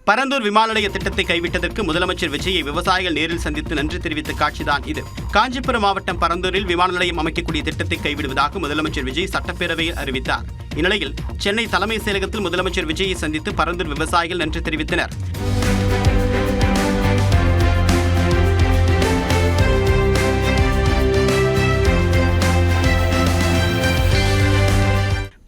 பரந்தூர் விமான நிலைய திட்டத்தை கைவிட்டதற்கு முதலமைச்சர் விஜயை விவசாயிகள் நேரில் சந்தித்து நன்றி தெரிவித்த காட்சிதான் இது. காஞ்சிபுரம் மாவட்டம் பரந்தூரில் விமான நிலையம் அமைக்கக்கூடிய திட்டத்தை கைவிடுவதாக முதலமைச்சர் விஜய் சட்டப்பேரவையில் அறிவித்தார். இந்நிலையில் சென்னை தலைமைச் செயலகத்தில் முதலமைச்சர் விஜயை சந்தித்து பரந்தூர் விவசாயிகள் நன்றி தெரிவித்தனர்.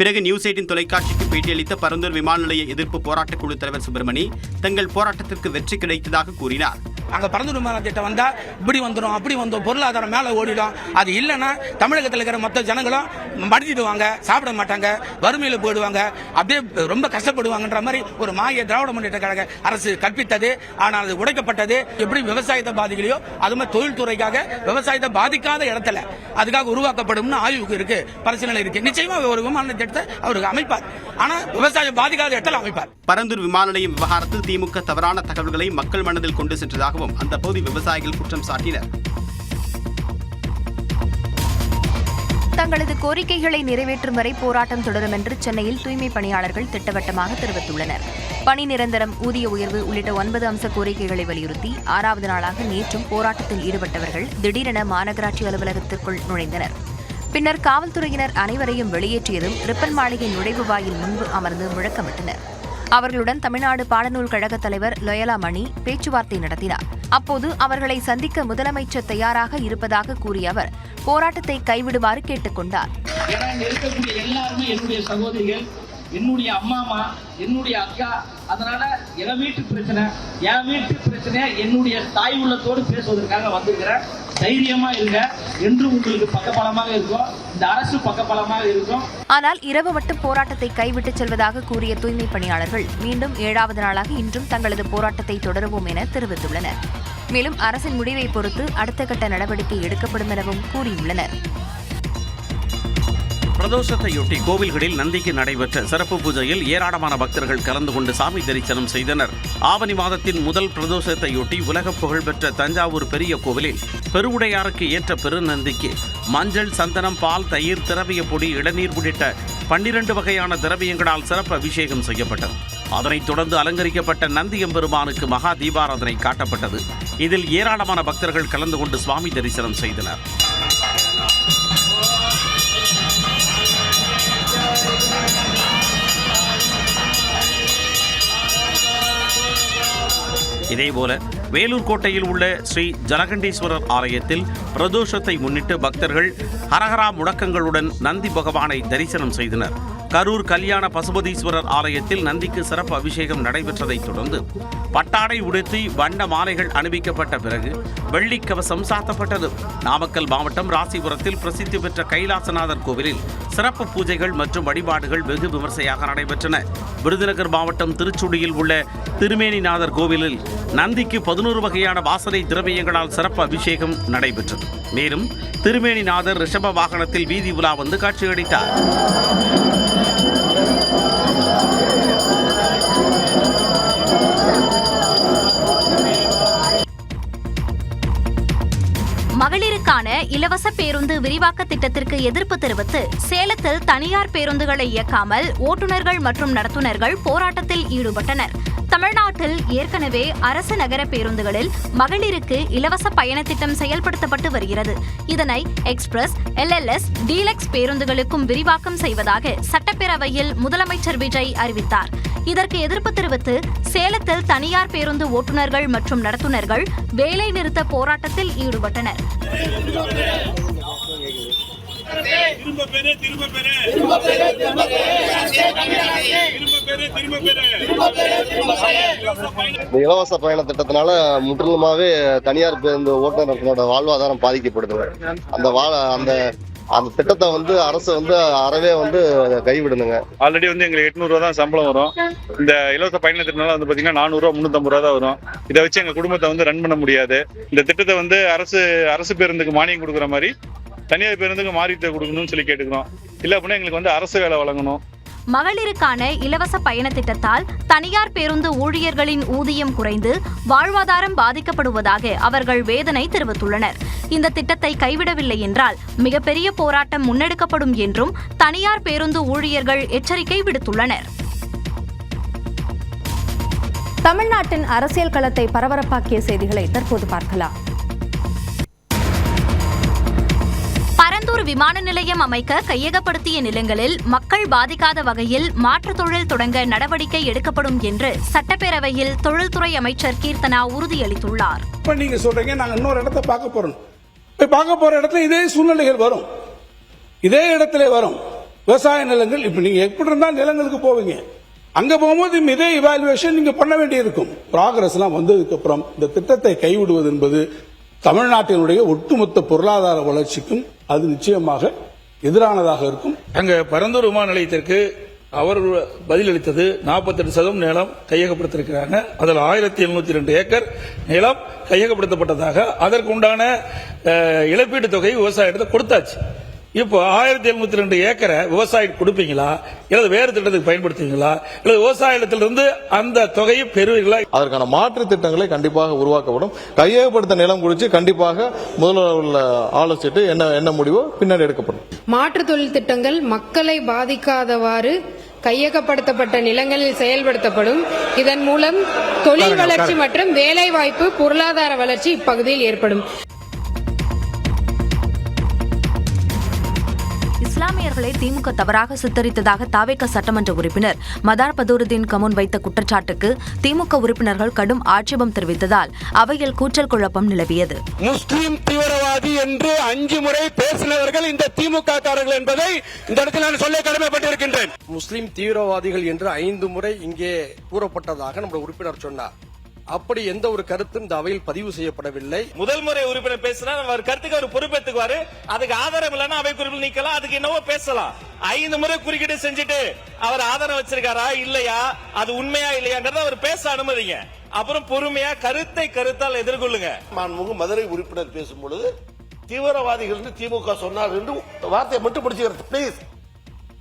பிறகு நியூஸ் 18 தொலைக்காட்சிக்கு பேட்டியளித்த பரந்தூர் விமான நிலைய எதிர்ப்பு போராட்டக் குழு தலைவர் சுப்பிரமணி தங்கள் போராட்டத்திற்கு வெற்றி கிடைத்ததாக கூறினார். அங்கே பரந்தூர் விமான திட்டம் வந்தால் இப்படி வந்துடும் அப்படி வந்தோம், பொருளாதாரம் மேலே ஓடிடும். அது இல்லைன்னா தமிழகத்தில் இருக்கிற மொத்த ஜனங்களும் மடிச்சிடுவாங்க, சாப்பிட மாட்டாங்க, வறுமையில் போயிடுவாங்க, அப்படியே ரொம்ப கஷ்டப்படுவாங்கன்ற மாதிரி ஒரு மாய திராவிட முன்னேற்ற கழக அரசு கற்பித்தது. ஆனால் அது உடைக்கப்பட்டது. எப்படி விவசாயத்தை பாதிக்கலையோ அது மாதிரி தொழில்துறைக்காக விவசாயத்தை பாதிக்காத இடத்துல அதுக்காக உருவாக்கப்படும் ஆய்வுக்கு இருக்கு, பரிசீலனை இருக்கு. நிச்சயமா ஒரு விமான திட்டத்தை அவருக்கு அமைப்பார். ஆனால் விவசாயம் பாதிக்காத இடத்துல அமைப்பார். பரந்தூர் விமான நிலையம் விவகாரத்தில் திமுக தவறான தகவல்களை மக்கள் மனதில் கொண்டு சென்றதாகவும் அந்த பகுதி விவசாயிகள் குற்றம் சாட்டினர். தங்களது கோரிக்கைகளை நிறைவேற்றும் வரை போராட்டம் தொடரும் என்று சென்னையில் தூய்மை பணியாளர்கள் திட்டவட்டமாக தெரிவித்துள்ளனர். பணி நிரந்தரம், ஊதிய உயர்வு உள்ளிட்ட 9 அம்ச கோரிக்கைகளை வலியுறுத்தி 6வது நாளாக நேற்றும் போராட்டத்தில் ஈடுபட்டவர்கள் திடீரென மாநகராட்சி அலுவலகத்திற்குள் நுழைந்தனர். பின்னர் காவல்துறையினர் அனைவரையும் வெளியேற்றியதும் ரிப்பன் மாளிகை நுழைவு வாயில் முன்பு அமர்ந்து முழக்கமிட்டனர். அவர்களுடன் தமிழ்நாடு பாடநூல் கழக தலைவர் லொயலா மணி பேச்சுவார்த்தை நடத்தினார். அப்போது அவர்களை சந்திக்க முதலமைச்சர் தயாராக இருப்பதாக கூறிய அவர் போராட்டத்தை கைவிடுமாறு கேட்டுக் கொண்டார். எல்லாருமே என்னுடைய சகோதரிகள், என்னுடைய அம்மாமா, என்னுடைய அக்கா. அதனால என் வீட்டு பிரச்சனை என்னுடைய தாய் உள்ளத்தோடு பேசுவதற்காக வந்திருக்கிறேன். தைரியமா இருங்க, என்று உங்களுக்கு பக்கபலமாக இருக்கும், இந்த அரசு பக்கபலமாக இருக்கும். ஆனால் இரவு மட்டும் போராட்டத்தை கைவிட்டு செல்வதாக கூறிய தூய்மை பணியாளர்கள் மீண்டும் 7வது நாளாக இன்றும் தங்களது போராட்டத்தை தொடருவோம் என தெரிவித்துள்ளனர். மேலும் அரசின் முடிவை பொறுத்து அடுத்த கட்ட நடவடிக்கை எடுக்கப்படும் எனவும் கூறியுள்ளனர். பிரதோஷத்தையொட்டி கோவில்களில் நந்திக்கு நடைபெற்ற சிறப்பு பூஜையில் ஏராளமான பக்தர்கள் கலந்து கொண்டு சாமி தரிசனம் செய்தனர். ஆவணி மாதத்தின் முதல் பிரதோஷத்தையொட்டி உலக புகழ்பெற்ற தஞ்சாவூர் பெரிய கோவிலில் பெருவுடையாருக்கு ஏற்ற பெருநந்திக்கு மஞ்சள், சந்தனம், பால், தயிர், திரவிய பொடி, இளநீர் உள்ளிட்ட 12 வகையான திரவியங்களால் சிறப்பு அபிஷேகம் செய்யப்பட்டது. அதனைத் தொடர்ந்து அலங்கரிக்கப்பட்ட நந்தி எம்பெருமானுக்கு மகா தீபாராதனை காட்டப்பட்டது. இதில் ஏராளமான பக்தர்கள் கலந்து கொண்டு சுவாமி தரிசனம் செய்தனர். இதேபோல வேலூர் கோட்டையில் உள்ள ஸ்ரீ ஜலகண்டீஸ்வரர் ஆலயத்தில் பிரதோஷத்தை முன்னிட்டு பக்தர்கள் ஹரஹரா முழக்கங்களுடன் நந்தி பகவானை தரிசனம் செய்தனர். கரூர் கல்யாண பசுபதீஸ்வரர் ஆலயத்தில் நந்திக்கு சிறப்பு அபிஷேகம் நடைபெற்றதைத் தொடர்ந்து பட்டாடை உடுத்தி வண்ண மாலைகள் அணிவிக்கப்பட்ட பிறகு வெள்ளி கவசம் சாத்தப்பட்டது. நாமக்கல் மாவட்டம் ராசிபுரத்தில் பிரசித்தி பெற்ற கைலாசநாதர் கோவிலில் சிறப்பு பூஜைகள் மற்றும் வழிபாடுகள் வெகு விமர்சையாக நடைபெற்றன. விருதுநகர் மாவட்டம் திருச்சுடியில் உள்ள திருமேனிநாதர் கோவிலில் நந்திக்கு 11 வகையான வாசனை திரவியங்களால் சிறப்பு அபிஷேகம் நடைபெற்றது. மேலும் திருமேனிநாதர் ரிஷப வாகனத்தில் வீதி உலா வந்து காட்சியளித்தார். மகளிருக்கான இலவச பேருந்து விரிவாக்க திட்டத்திற்கு எதிர்ப்பு தெரிவித்து சேலத்தில் தனியார் பேருந்துகளை இயக்காமல் ஓட்டுநர்கள் மற்றும் நடத்துனர்கள் போராட்டத்தில் ஈடுபட்டனர். தமிழ்நாட்டில் ஏற்கனவே அரசு நகர பேருந்துகளில் மகளிருக்கு இலவச பயண திட்டம் செயல்படுத்தப்பட்டு வருகிறது. இதனை எக்ஸ்பிரஸ், LLS, டீலக்ஸ் பேருந்துகளுக்கும் விரிவாக்கம் செய்வதாக சட்டப்பேரவையில் முதலமைச்சர் விஜய் அறிவித்தார். இதற்கு எதிர்ப்பு தெரிவித்து சேலத்தில் தனியார் பேருந்து ஓட்டுநர்கள் மற்றும் நடத்துனர்கள் வேலை நிறுத்த போராட்டத்தில் ஈடுபட்டனர். இலவச பயண திட்டத்தினால முற்றிலுமாவே தனியார் பேருந்து ஓட்டுநர்களோட வாழ்வாதாரம் பாதிக்கப்படுது. அந்த திட்டத்தை அரசு அறவே கைவிடணுங்க. ஆல்ரெடி எங்களுக்கு 800 ரூபா தான் சம்பளம் வரும். இந்த இலவச பயண திட்டத்தினால பாத்தீங்கன்னா 400 ரூபா 350 ரூபா தான் வரும். இதை வச்சு எங்க குடும்பத்தை ரன் பண்ண முடியாது. இந்த திட்டத்தை அரசு பேருந்துக்கு மானியம் கொடுக்குற மாதிரி தனியார் பேருந்துக்கு மாறிட்டு கொடுக்கணும்னு சொல்லி கேட்டுக்கிறோம். இல்ல அப்படின்னா எங்களுக்கு அரசு வேலை வழங்கணும். மகளிருக்கான இலவச பயண திட்டத்தால் தனியார் பேருந்து ஊழியர்களின் ஊதியம் குறைந்து வாழ்வாதாரம் பாதிக்கப்படுவதாக அவர்கள் வேதனை தெரிவித்துள்ளனர். இந்த திட்டத்தை கைவிடவில்லை என்றால் மிகப்பெரிய போராட்டம் முன்னெடுக்கப்படும் என்றும் தனியார் பேருந்து ஊழியர்கள் எச்சரிக்கை விடுத்துள்ளனர். தமிழ்நாட்டின் அரசியல் களத்தை பரபரப்பாக்கிய செய்திகளை தற்போது பார்க்கலாம். பரந்தூர் விமான நிலையம் அமைக்க கையகப்படுத்திய நிலங்களில் மக்கள் பாதிக்காத வகையில் மாற்றுத் தொழில் தொடங்க நடவடிக்கை எடுக்கப்படும் என்று சட்டப்பேரவையில் தொழில்துறை அமைச்சர் கீர்த்தனா உறுதியளித்துள்ளார். இப்ப நீங்க சொல்றீங்க நாங்க இன்னொரு இடத்தை பார்க்க போறோம். பார்க்க போற இடத்துல இதே சூழ்நிலைகள் வரும், இதே இடத்துல வரும். விவசாய நிலங்கள் இப்ப நீங்க எப்படி இருந்தாலும் நிலங்களுக்கு போவீங்க, அங்க போகும்போது இதே இவாலுவேஷன் நீங்க பண்ண வேண்டியிருக்கும். ப்ராக்ரஸ் எல்லாம் வந்ததுக்கு அப்புறம் இந்த திட்டத்தை கைவிடுவது என்பது தமிழ்நாட்டினுடைய ஒட்டுமொத்த பொருளாதார வளர்ச்சிக்கும் அது நிச்சயமாக எதிரானதாக இருக்கும். அங்க பரந்தூர் விமான நிலையத்திற்கு அவர் பதிலளித்தது 48% நிலம் கையகப்படுத்திருக்கிறாங்க. அதில் 1702 ஏக்கர் நிலம் கையகப்படுத்தப்பட்டதாக அதற்கு உண்டான இழப்பீட்டு தொகை விவசாயிடத்தை கொடுத்தாச்சு. இப்போ 1702 ஏக்கரை விவசாயி கொடுப்பீங்களா, இல்லது வேறு திட்டத்துக்கு பயன்படுத்துவீங்களா, இல்லது விவசாயத்திலிருந்து அந்த தொகையை பெறுவீங்களா? அதற்கான மாற்று திட்டங்களை கண்டிப்பாக உருவாக்கப்படும். கையகப்படுத்த நிலம் குறித்து கண்டிப்பாக முதல்ல ஆலோசித்து என்ன முடிவோ பின்னாடி எடுக்கப்படும். மாற்று தொழில் திட்டங்கள் மக்களை பாதிக்காதவாறு கையகப்படுத்தப்பட்ட நிலங்களில் செயல்படுத்தப்படும். இதன் மூலம் தொழில் வளர்ச்சி மற்றும் வேலைவாய்ப்பு, பொருளாதார வளர்ச்சி இப்பகுதியில் ஏற்படும். இஸ்லாமியர்களை திமுக தவறாக சித்தரித்ததாக தாவேக சட்டமன்ற உறுப்பினர் மதார் பதூருதீன் கமுன் வைத்த குற்றச்சாட்டுக்கு திமுக உறுப்பினர்கள் கடும் ஆட்சேபம் தெரிவித்ததால் அவையில் கூச்சல் குழப்பம் நிலவியது. முஸ்லிம் தீவிரவாதி என்று 5 முறை பேசினவர்கள் இந்த திமுக காரர்கள் என்பதை இந்த இடத்தில் நான் சொல்ல கடமைப்பட்டிருக்கின்றேன். முஸ்லிம் தீவிரவாதிகள் என்று 5 முறை இங்கே கூறப்பட்டதாக நம்முடைய உறுப்பினர் சொன்னார். அப்படி எந்த ஒரு கருத்தும் இந்த அவையில் பதிவு செய்யப்படவில்லை. முதல் முறை உறுப்பினர் பேசினா அவர் கருத்துக்கு அவர் பொறுப்பேற்றுக்குவாரு. அதுக்கு ஆதாரம் இல்லைன்னா அவை குறிப்பில் நீக்கலாம், அதுக்கு என்னவோ பேசலாம். 5 முறை குறுக்கீடு செஞ்சுட்டு அவர் ஆதாரம் வச்சிருக்காரா இல்லையா, அது உண்மையா இல்லையாங்கிறத அவர் பேச அனுமதிங்க. அப்புறம் பொறுமையா கருத்தால் எதிர்கொள்ளுங்க. மதுரை உறுப்பினர் பேசும்பொழுது தீவிரவாதிகள் திமுக சொன்னார் என்று வார்த்தையை மட்டும் பிடிச்சுக்கிறது பிளீஸ்.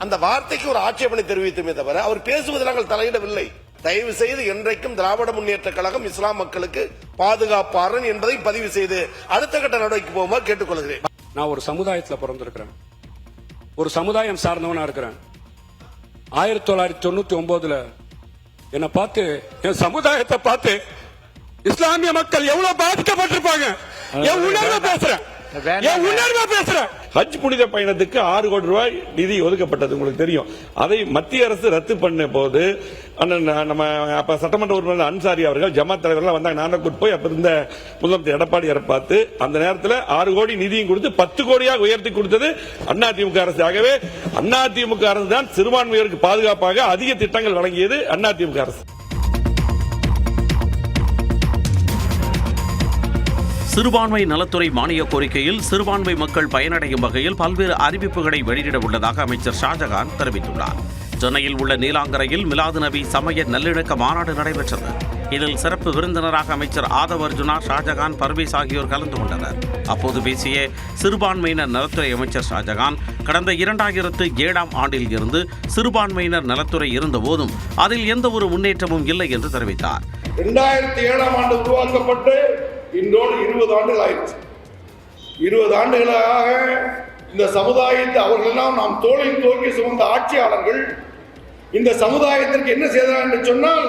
அந்த வார்த்தைக்கு ஒரு ஆட்சேபனை தெரிவித்துமே தவிர அவர் பேசுவதில் நாங்கள் தலையிடவில்லை. தயவு செய்து என்றைக்கும் திராவிட முன்னேற்ற கழகம் இஸ்லாம் மக்களுக்கு பாதுகாப்பாளன் என்பதை பதிவு செய்து அடுத்த கட்ட நடவடிக்கை போகுமாறு கேட்டுக்கொள்கிறேன். நான் ஒரு சமுதாயத்தில் பிறந்திருக்கிறேன், ஒரு சமுதாயம் சார்ந்தவனா இருக்கிறேன். 1999 என்னை பார்த்து, என் சமுதாயத்தை பார்த்து இஸ்லாமிய மக்கள் எவ்வளவு பாதிக்கப்பட்டிருப்பாங்க. என் உணர்வை பேசுறேன். ஹஜ் புனித பயணத்துக்கு 6 கோடி ரூபாய் நிதி ஒதுக்கப்பட்டது உங்களுக்கு தெரியும். அதை மத்திய அரசு ரத்து பண்ண போது நம்ம அப்ப சட்டமன்ற உறுப்பினர் அன்சாரி அவர்கள் ஜமாத் தலைவர்கள் வந்தாங்க. நானக்கூட் போய் அப்ப இருந்த முதலமைச்சர் எடப்பாடியாரை பார்த்து அந்த நேரத்தில் 6 கோடி நிதியும் கொடுத்து 10 கோடியாக உயர்த்தி கொடுத்தது அதிமுக அரசு. ஆகவே அதிமுக அரசு தான் சிறுபான்மையினருக்கு பாதுகாப்பாக அதிக திட்டங்கள் வழங்கியது அதிமுக அரசு. சிறுபான்மை நலத்துறை மானிய கோரிக்கையில் சிறுபான்மை மக்கள் பயனடையும் வகையில் பல்வேறு அறிவிப்புகளை வெளியிட உள்ளதாக அமைச்சர் ஷாஜகான் தெரிவித்துள்ளார். சென்னையில் உள்ள நீலாங்கரையில் மிலாது நபி சமய நல்லிணக்க மாநாடு நடைபெற்றது. இதில் சிறப்பு விருந்தினராக அமைச்சர் ஆதவ் அர்ஜுனா, ஷாஜகான், பர்வேஸ் ஆகியோர் கலந்து கொண்டனர். அப்போது பேசிய சிறுபான்மையினர் நலத்துறை அமைச்சர் ஷாஜகான், கடந்த 2007ஆம் ஆண்டில் இருந்து சிறுபான்மையினர் நலத்துறை இருந்தபோதும் அதில் எந்த ஒரு முன்னேற்றமும் இல்லை என்று தெரிவித்தார். 2007ஆம் ஆண்டு உருவாக்கப்பட்டு இன்றோடு 20 ஆண்டுகள் ஆயிடுச்சு. 20 ஆண்டுகளாக இந்த சமுதாயத்தை அவர்களெல்லாம் நாம் தோளில் தூக்கி சுமந்த ஆட்சியாளர்கள் இந்த சமுதாயத்திற்கு என்ன செய்தார் என்று சொன்னால்,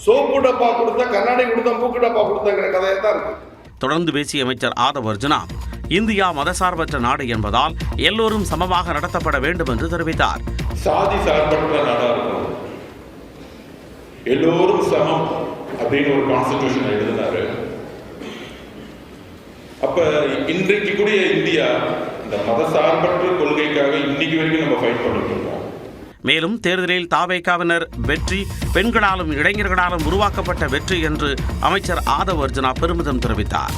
சோப்பு டப்பா கொடுத்த, கண்ணாடி கொடுத்த, மூக்கு டப்பா கொடுத்தங்கிற கதையை தான் இருக்கு. தொடர்ந்து பேசிய அமைச்சர் ஆதவ் அர்ஜுனா, இந்தியா மதசார்பற்ற நாடு என்பதால் எல்லோரும் சமமாக நடத்தப்பட வேண்டும் என்று தெரிவித்தார். சாதி சார்பற்ற நாடா இருக்கும், எல்லோரும் சமம் அப்படின்னு ஒரு கான்ஸ்டிடியூஷன் எழுதினாரு. அப்ப இன்றைக்கு கூடிய இந்தியா இந்த மதசார்பற்ற கொள்கைக்காக இன்னைக்கு வரைக்கும் நம்ம ஃபைட் பண்ணிட்டு இருக்கோம். மேலும் தேர்தலில் தாவேகாவினர் வெற்றி பெண்களாலும் இளைஞர்களாலும் உருவாக்கப்பட்ட வெற்றி என்று அமைச்சர் ஆதவ் அர்ஜுனா பெருமிதம் தெரிவித்தார்.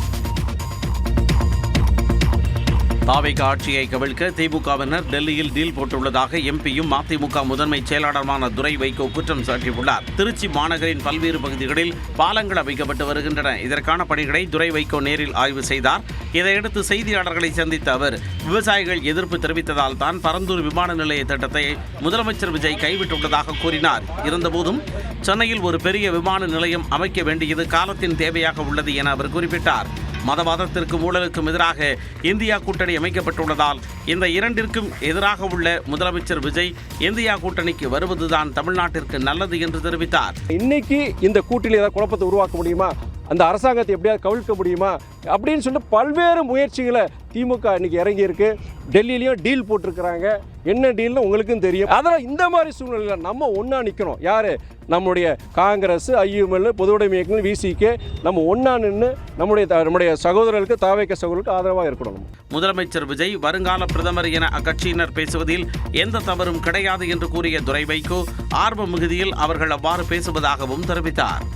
தாவேகா ஆட்சியை கவிழ்க்க திமுகவினர் டெல்லியில் டீல் போட்டுள்ளதாக எம்பியும் மதிமுக முதன்மை செயலாளருமான துரை வைகோ குற்றம் சாட்டியுள்ளார். திருச்சி மாநகரின் பல்வேறு பகுதிகளில் பாலங்கள் அமைக்கப்பட்டு வருகின்றன. இதற்கான பணிகளை துரை வைகோ நேரில் ஆய்வு செய்தார். இதையடுத்து செய்தியாளர்களை சந்தித்த அவர், விவசாயிகள் எதிர்ப்பு தெரிவித்ததால் தான் பரந்தூர் விமான நிலைய திட்டத்தை முதலமைச்சர் விஜய் கைவிட்டுள்ளதாக கூறினார். இருந்தபோதும் சென்னையில் ஒரு பெரிய விமான நிலையம் அமைக்க வேண்டியது காலத்தின் தேவையாக உள்ளது என அவர் குறிப்பிட்டார். மதவாதத்திற்கும் ஊழலுக்கும் எதிராக இந்தியா கூட்டணி அமைக்கப்பட்டுள்ளதால் இந்த இரண்டிற்கும் எதிராக உள்ள முதலமைச்சர் விஜய் இந்தியா கூட்டணிக்கு வருவதுதான் தமிழ்நாட்டிற்கு நல்லது என்று தெரிவித்தார். இன்னைக்கு இந்த கூட்டணியில் ஏதாவது குழப்பத்தை உருவாக்க முடியுமா, அந்த அரசாங்கத்தை எப்படியாவது கவிழ்க்க முடியுமா அப்படின்னு சொல்லிட்டு பல்வேறு முயற்சிகளை திமுக இன்னைக்கு இறங்கி இருக்கு. டெல்லியிலையும் டீல் போட்டிருக்கிறாங்க. என்ன டீல்னு உங்களுக்கும் தெரியும். அதனால் இந்த மாதிரி சூழ்நிலையில் நம்ம ஒன்றா நிற்கணும். யார்? நம்முடைய காங்கிரஸ், ஐயுஎம்எல், பொதுவுடைமை இயக்கங்கள், விசிகே நம்ம ஒன்றா நின்று நம்முடைய சகோதரர்களுக்கு, தாவேக சகோதரர்களுக்கு ஆதரவாக இருக்கணும். முதலமைச்சர் விஜய் வருங்கால பிரதமர் என அக்கட்சியினர் பேசுவதில் எந்த தவறும் கிடையாது என்று கூறிய துரை வைகோ ஆர்வ மிகுதியில் அவர்கள் அவ்வாறு பேசுவதாகவும் தெரிவித்தார்.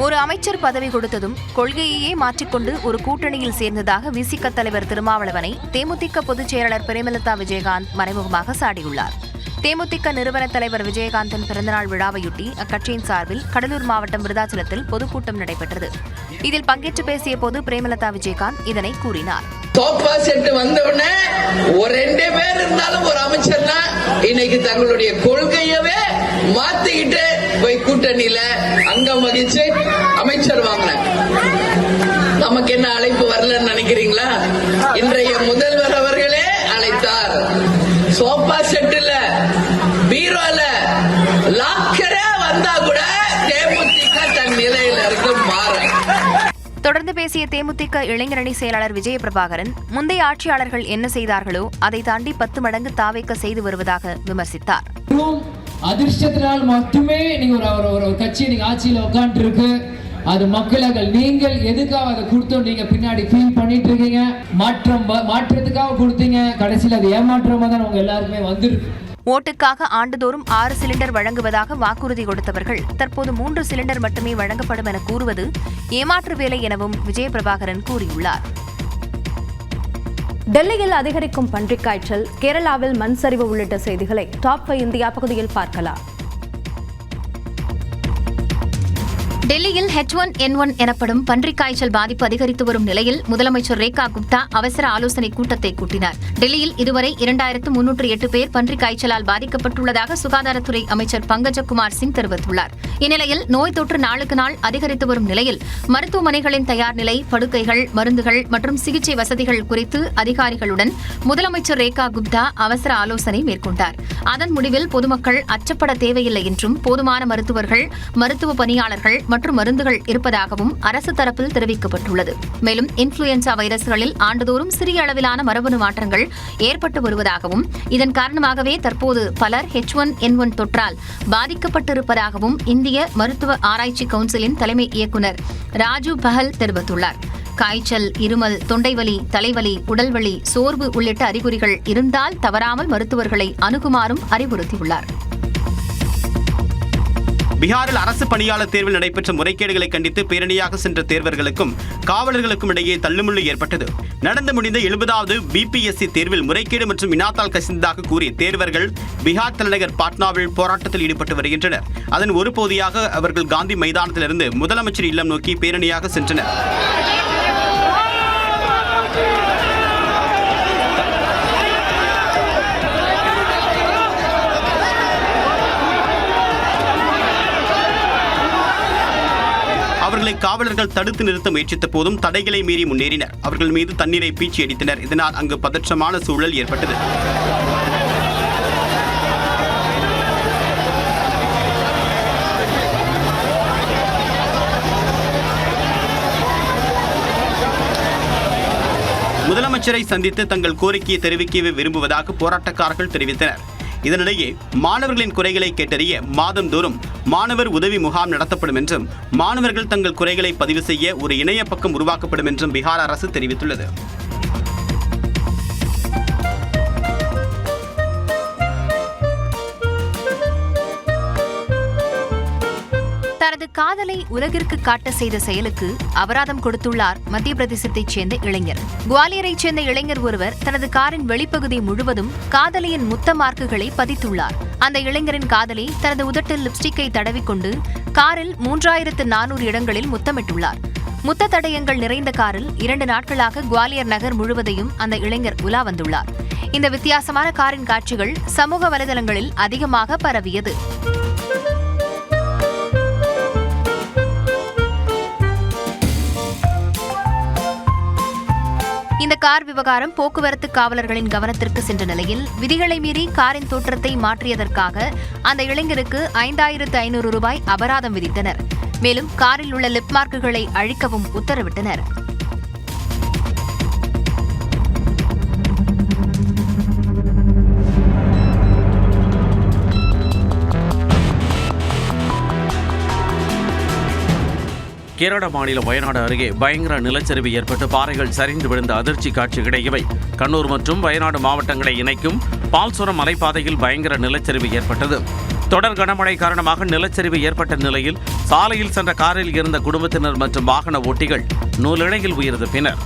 ஒரு அமைச்சர் பதவி கொடுத்ததும் கொள்கையையே மாற்றிக்கொண்டு ஒரு கூட்டணியில் சேர்ந்ததாக விசிக தலைவர் திருமாவளவனை தேமுதிக பொதுச் செயலாளர் பிரேமலதா விஜயகாந்த் மறைமுகமாக சாடியுள்ளார். தேமுதிக நிறுவன தலைவர் விஜயகாந்தின் பிறந்தநாள் விழாவையொட்டி அக்கட்சியின் சார்பில் கடலூர் மாவட்டம் விருதாச்சலத்தில் பொதுக்கூட்டம் நடைபெற்றது. இதில் பங்கேற்று பேசிய போது பிரேமலதா விஜயகாந்த் இதனை கூறினார். சோஃபா செட் வந்தவுடனே ஒரு 2 பேர் இருந்தாலும் ஒரு அமைச்சர்னா இன்னைக்கு தங்களுடைய கொள்கையவே மாத்திக்கிட்டு போய் கூட்டணியில அங்கம் வகிச்சு அமைச்சர் வாங்கின நமக்கு என்ன அழைப்பு வரலன்னு நினைக்கிறீங்களா? இன்றைய முதல்வர் அவர்களே அழைத்தார். சோஃபா செட்டுல பீரோல லாக்கரே வந்தா கூட தேமுதிக தன் நிலையில இருக்கு மாற. தொடர்ந்து பேசிய தேமுதிக இளைஞரணி செயலாளர் விஜய பிரபாகரன் முந்தைய ஆட்சியாளர்கள் என்ன செய்தார்களோ அதை தாண்டி 10 மடங்கு தாவேக்க செய்து வருவதாக விமர்சித்தார். அதிர்ஷ்டத்தினால் மட்டுமே நீங்க ஒரு கட்சி நீங்க ஆட்சியில உட்கார்ந்து இருக்கு. அது மக்களாக நீங்கள் எதுக்காக அதை கொடுத்தோம் நீங்க பின்னாடி ஃபீல் பண்ணிட்டு இருக்கீங்க. மாற்றத்துக்காக கொடுத்தீங்க. கடைசியில் அது ஏமாற்றமா தான் உங்க எல்லாருக்குமே வந்துருக்கு. ஓட்டுக்காக ஆண்டுதோறும் 6 சிலிண்டர் வழங்குவதாக வாக்குறுதி கொடுத்தவர்கள் தற்போது 3 சிலிண்டர் மட்டுமே வழங்கப்படும் என கூறுவது ஏமாற்று வேலை எனவும் விஜய பிரபாகரன் கூறியுள்ளார். டெல்லியில் அதிகரிக்கும் பன்றிக் காய்ச்சல், கேரளாவில் மண் சரிவு உள்ளிட்ட செய்திகளை டாப் 5 இந்தியா பகுதியில் பார்க்கலாம். டெல்லியில் H1N1 எனப்படும் பன்றிக் காய்ச்சல் பாதிப்பு அதிகரித்து வரும் நிலையில் முதலமைச்சர் ரேகா குப்தா அவசர ஆலோசனை கூட்டத்தை கூட்டினார். டெல்லியில் இதுவரை 2308 பேர் பன்றிக் காய்ச்சலால் பாதிக்கப்பட்டுள்ளதாக சுகாதாரத்துறை அமைச்சர் பங்கஜகுமார் சிங் தெரிவித்துள்ளார். இந்நிலையில் நோய் தொற்று நாளுக்கு நாள் அதிகரித்து வரும் நிலையில் மருத்துவமனைகளின் தயார் நிலை, படுக்கைகள், மருந்துகள் மற்றும் சிகிச்சை வசதிகள் குறித்து அதிகாரிகளுடன் முதலமைச்சர் ரேகா குப்தா அவசர ஆலோசனை மேற்கொண்டார். அதன் முடிவில் பொதுமக்கள் அச்சப்பட தேவையில்லை என்றும் போதுமான மருத்துவர்கள், மருத்துவ பணியாளர்கள் மற்றும் மருந்துகள் இருப்பதாகவும் அரசு தரப்பில் தெரிவிக்கப்பட்டுள்ளது. மேலும் இன்ஃபுளுயன்சா வைரஸ்களில் ஆண்டுதோறும் சிறிய அளவிலான மரபணு மாற்றங்கள் ஏற்பட்டு வருவதாகவும் இதன் காரணமாகவே தற்போது பலர் H1N1 தொற்றால் பாதிக்கப்பட்டிருப்பதாகவும் இந்திய மருத்துவ ஆராய்ச்சி கவுன்சிலின் தலைமை இயக்குநர் ராஜு பஹல் தெரிவித்துள்ளார். காய்ச்சல், இருமல், தொண்டைவலி, தலைவலி, உடல்வலி, சோர்வு உள்ளிட்ட அறிகுறிகள் இருந்தால் தவறாமல் மருத்துவர்களை அணுகுமாறும் அறிவுறுத்தியுள்ளார். பீகாரில் அரசு பணியாளர் தேர்வில் நடைபெற்ற முறைகேடுகளை கண்டித்து பேரணியாக சென்ற தேர்வர்களுக்கும் காவலர்களுக்கும் இடையே தள்ளுமுள்ளு ஏற்பட்டது. நடந்து முடிந்த 70வது BPSC தேர்வில் முறைகேடு மற்றும் வினாத்தாள் கசிந்ததாக கூறி தேர்வர்கள் பீகார் தலைநகர் பாட்னாவில் போராட்டத்தில் ஈடுபட்டு வருகின்றனர். அதன் ஒரு பகுதியாக அவர்கள் காந்தி மைதானத்திலிருந்து முதலமைச்சர் இல்லம் நோக்கி பேரணியாக சென்றனர். அவர்களை காவலர்கள் தடுத்து நிறுத்த முயற்சித்த போதும் தடைகளை மீறி முன்னேறினர். அவர்கள் மீது தண்ணீரை பீச்சி அடித்தனர். இதனால் அங்கு பதற்றமான சூழல் ஏற்பட்டது. முதலமைச்சரை சந்தித்து தங்கள் கோரிக்கையை தெரிவிக்க விரும்புவதாக போராட்டக்காரர்கள் தெரிவித்தனர். இதனிடையே மாணவர்களின் குறைகளை கேட்டறிய மாதந்தோறும் மாணவர் உதவி முகாம் நடத்தப்படும் என்றும் மாணவர்கள் தங்கள் குறைகளை பதிவு செய்ய ஒரு இணைய பக்கம் உருவாக்கப்படும் என்றும் பீகார் அரசு தெரிவித்துள்ளது. தனது காதலை உலகிற்கு காட்ட செய்த செயலுக்கு அபராதம் கொடுத்துள்ளார் மத்திய பிரதேசத்தைச் சேர்ந்த இளைஞர். குவாலியரைச் சேர்ந்த இளைஞர் ஒருவர் தனது காரின் வெளிப்பகுதி முழுவதும் காதலியின் முத்த மார்க்குகளை பதித்துள்ளார். அந்த இளைஞரின் காதலி தனது உதட்டில் லிப்ஸ்டிக்கை தடவிக்கொண்டு காரில் 3400 இடங்களில் முத்தமிட்டுள்ளார். முத்த தடயங்கள் நிறைந்த காரில் 2 நாட்களாக குவாலியர் நகர் முழுவதையும் அந்த இளைஞர் உலா வந்துள்ளார். இந்த வித்தியாசமான காரின் காட்சிகள் சமூக வலைதளங்களில் அதிகமாக பரவியது. இந்த கார் விவகாரம் போக்குவரத்து காவலர்களின் கவனத்திற்கு சென்ற நிலையில் விதிகளை மீறி காரின் தோற்றத்தை மாற்றியதற்காக அந்த இளைஞருக்கு 5500 ரூபாய் அபராதம் விதித்தனர். மேலும் காரில் உள்ள லிப் மார்க்குகளை அழிக்கவும் உத்தரவிட்டனர். கேரள மாநிலம் வயநாடு அருகே பயங்கர நிலச்சரிவு ஏற்பட்டு பாறைகள் சரிந்து விழுந்த அதிர்ச்சி காட்சிகள் இவை. கண்ணூர் மற்றும் வயநாடு மாவட்டங்களை இணைக்கும் பால்சுரம் மலைப்பாதையில் பயங்கர நிலச்சரிவு ஏற்பட்டது. தொடர் கனமழை காரணமாக நிலச்சரிவு ஏற்பட்ட நிலையில் சாலையில் சென்ற காரில் இருந்த குடும்பத்தினர் மற்றும் வாகன ஓட்டிகள் நூலிழையில் உயிர் தப்பினர்.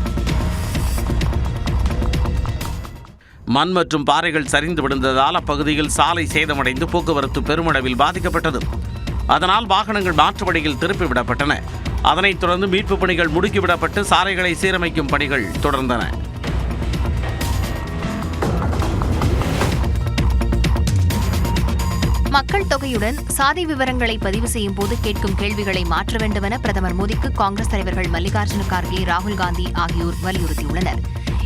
மண் மற்றும் பாறைகள் சரிந்து விழுந்ததால் அப்பகுதியில் சாலை சேதமடைந்து போக்குவரத்து பெருமளவில் பாதிக்கப்பட்டது. அதனால் வாகனங்கள் மாற்று வழியில் திருப்பிவிடப்பட்டன. அதனைத் தொடர்ந்து மீட்புப் பணிகள் முடுக்கிவிடப்பட்டு சாலைகளை சீரமைக்கும் பணிகள் தொடர்ந்தன. மக்கள் தொகையுடன் சாதி விவரங்களை பதிவு செய்யும் போது கேட்கும் கேள்விகளை மாற்ற வேண்டுமென பிரதமர் மோடிக்கு காங்கிரஸ் தலைவர்கள் மல்லிகார்ஜுன கார்கே, ராகுல் காந்தி ஆகியோர் வலியுறுத்தியுள்ளனர்.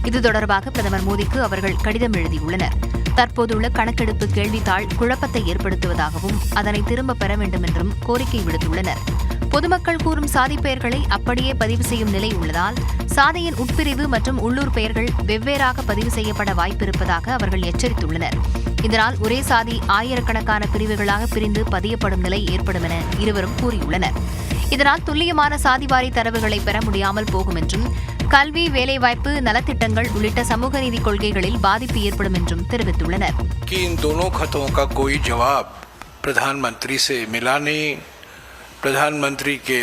இது தொடர்பாக பிரதமர் மோடிக்கு அவர்கள் கடிதம் எழுதியுள்ளனர். தற்போதுள்ள கணக்கெடுப்பு கேள்வித்தாள் குழப்பத்தை ஏற்படுத்துவதாகவும் அதனை திரும்பப் பெற வேண்டும் என்றும் கோரிக்கை விடுத்துள்ளனர். பொதுமக்கள் கூறும் சாதி பெயர்களை அப்படியே பதிவு செய்யும் நிலை உள்ளதால் சாதியின் உட்பிரிவு மற்றும் உள்ளூர் பெயர்கள் வெவ்வேறாக பதிவு செய்யப்பட வாய்ப்பிருப்பதாக அவர்கள் எச்சரித்துள்ளனர். இதனால் ஒரே சாதி ஆயிரக்கணக்கான பிரிவுகளாக பிரிந்து பதியப்படும் நிலை ஏற்படும் என இருவரும் கூறியுள்ளனர். இதனால் துல்லியமான சாதிவாரி தரவுகளை பெற முடியாமல் போகும் என்றும் கல்வி, வேலைவாய்ப்பு, நலத்திட்டங்கள் உள்ளிட்ட சமூக நீதி கொள்கைகளில் பாதிப்பு ஏற்படும் என்றும் தெரிவித்துள்ளனர். प्रधानमंत्री के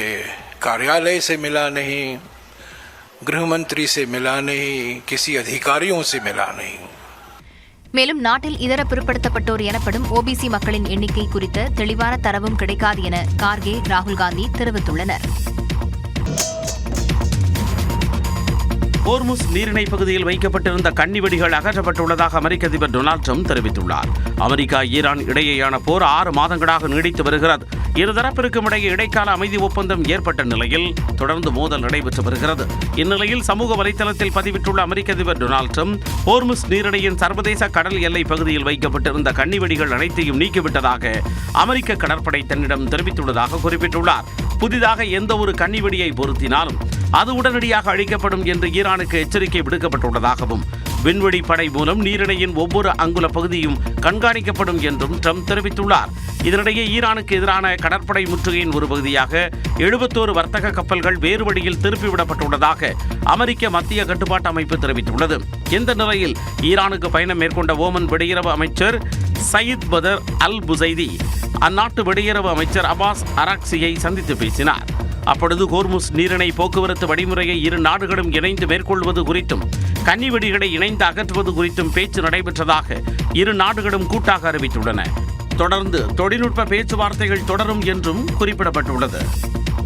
कार्यालय से मिला नहीं, गृह मंत्री से मिला नहीं, किसी अधिकारियों से मिला नहीं. மேலும் நாட்டில் இதர பிற்படுத்தப்பட்டோர் எனப்படும் ஓபிசி மக்களின் எண்ணிக்கை குறித்த தெளிவான தரவும் கிடைக்காது என கார்கே, ராகுல் காந்தி தெரிவித்துள்ளனர். ஹோர்முஸ் நீரிணை பகுதியில் வைக்கப்பட்டிருந்த கன்னிவெடிகள் அகற்றப்பட்டுள்ளதாக அமெரிக்க அதிபர் டொனால்டு ட்ரம்ப் தெரிவித்துள்ளார். அமெரிக்கா, ஈரான் இடையேயான போர் 6 மாதங்களாக நீடித்து வருகிறது. இருதரப்பிற்கும் இடையே இடைக்கால அமைதி ஒப்பந்தம் ஏற்பட்ட நிலையில் தொடர்ந்து மோதல் நடைபெற்று வருகிறது. இந்நிலையில் சமூக வலைதளத்தில் பதிவிட்டுள்ள அமெரிக்க அதிபர் டொனால்டு ட்ரம்ப் ஹோர்முஸ் நீரிணையின் சர்வதேச கடல் எல்லை பகுதியில் வைக்கப்பட்டிருந்த கன்னிவெடிகள் அனைத்தையும் நீக்கிவிட்டதாக அமெரிக்க கடற்படை தன்னிடம் தெரிவித்துள்ளதாக குறிப்பிட்டுள்ளார். புதிதாக எந்த ஒரு கன்னிவெடியை பொருத்தினாலும் அது உடனடியாக அழிக்கப்படும் என்று ஈரானுக்கு எச்சரிக்கை விடுக்கப்பட்டுள்ளதாகவும் விண்வெளி படை மூலம் நீரிணையின் ஒவ்வொரு அங்குல பகுதியும் கண்காணிக்கப்படும் என்றும் ட்ரம்ப் தெரிவித்துள்ளார். இதனிடையே ஈரானுக்கு எதிரான கடற்படை முற்றுகையின் ஒரு பகுதியாக 71 வர்த்தக கப்பல்கள் வேறு வழியில் திருப்பிவிடப்பட்டுள்ளதாக அமெரிக்க மத்திய கட்டுப்பாட்டு அமைப்பு தெரிவித்துள்ளது. இந்த நிலையில் ஈரானுக்கு பயணம் மேற்கொண்ட ஓமன் வெளியுறவு அமைச்சர் சயீத் பதர் அல் புசைதி அந்நாட்டு வெளியுறவு அமைச்சர் அப்பாஸ் அராக்சியை சந்தித்து பேசினார். அப்பொழுது ஹோர்முஸ் நீரிணை போக்குவரத்து வழிமுறையை இரு நாடுகளும் இணைந்து மேற்கொள்வது குறித்தும் கன்னிவெடிகளை இணைந்து அகற்றுவது குறித்தும் பேச்சு நடைபெற்றதாக இரு நாடுகளும் கூட்டாக அறிவித்துள்ளன. தொடர்ந்து தொழில்நுட்ப பேச்சுவார்த்தைகள் தொடரும் என்றும் குறிப்பிடப்பட்டுள்ளது.